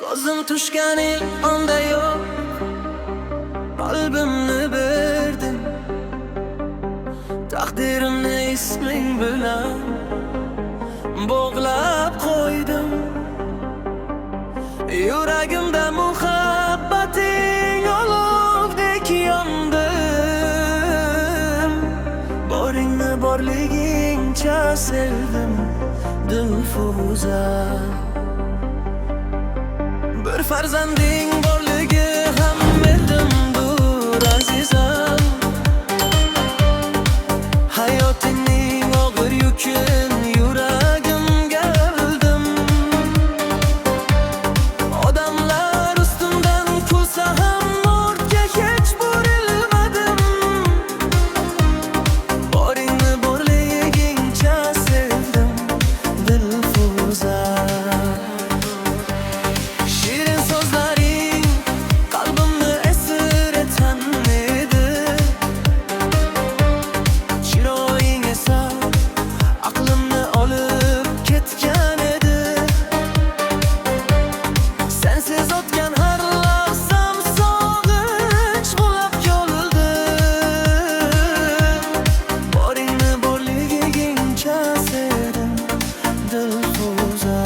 Ko'zim tushgan ilk onda yo'q, qalbimni berdim. Taqdirimni isming bilan bog'lab qo'ydim. Yuragimda muhabbating olovdek yondim. Boringni borligingcha sevdim Dilfuza. Bir farzanding borligi ham merdimdur azizam. Hayotingning og'ir yukin yuragimga oldim. Odamlar ustimdan kulsa ham ortga hech burilmadim. Boringni borligingcha sevdim Dilfuza. Shirin so'zlaring qalbimni esir etan edi. Chiroying esa aqlimni olib ketgan edi. Sensiz o'tgan har lahzam sog'inch bo'lib yo'ldi. Boringni borligingcha sevdim Dilfuza.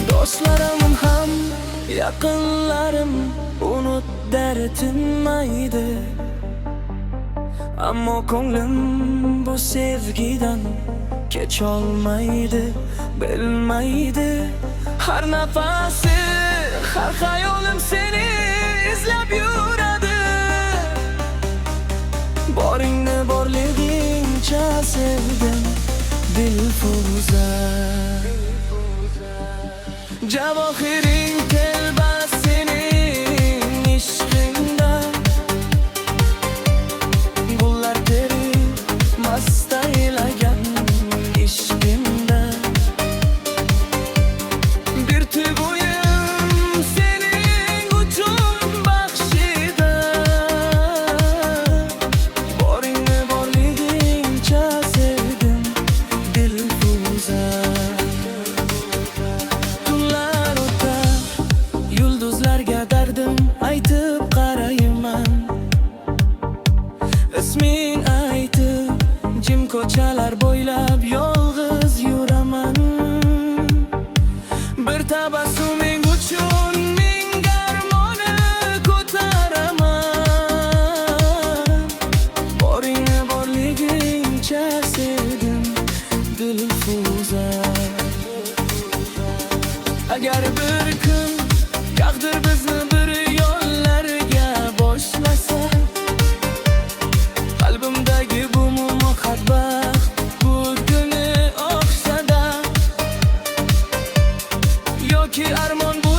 Do'stlarim ham yaqinlarim unut deri tinmaydi. Ammo ko'nglim bu sevgidan kecholmaydi, bilmaydi. Har nafasi, har xayolim seni izlab yuradi. Boringni borligingcha sevdim Dilfuza. Javohiring telbas sening ishqingda. Gullar terib mastaylagan ishqimda. Bir tuyg'uyim sening uchun baxshida. Boringni borligingcha sevdim Dilfuza. Tunlar o'tar, yulduzlarga dardim aytib qarayman. Isming aytib, jim ko'chalar bo'ylab yolg'iz yuraman. Bir tabassuming uchun ming garmoni ko'taraman. Boringni borligingcha sevdim Dilfuza. Agar bir kun taqdir bizni bir yo'llarga boshlasa, qalbimdagi bu muhabbat bugunni o'xshada. Yoki armon bu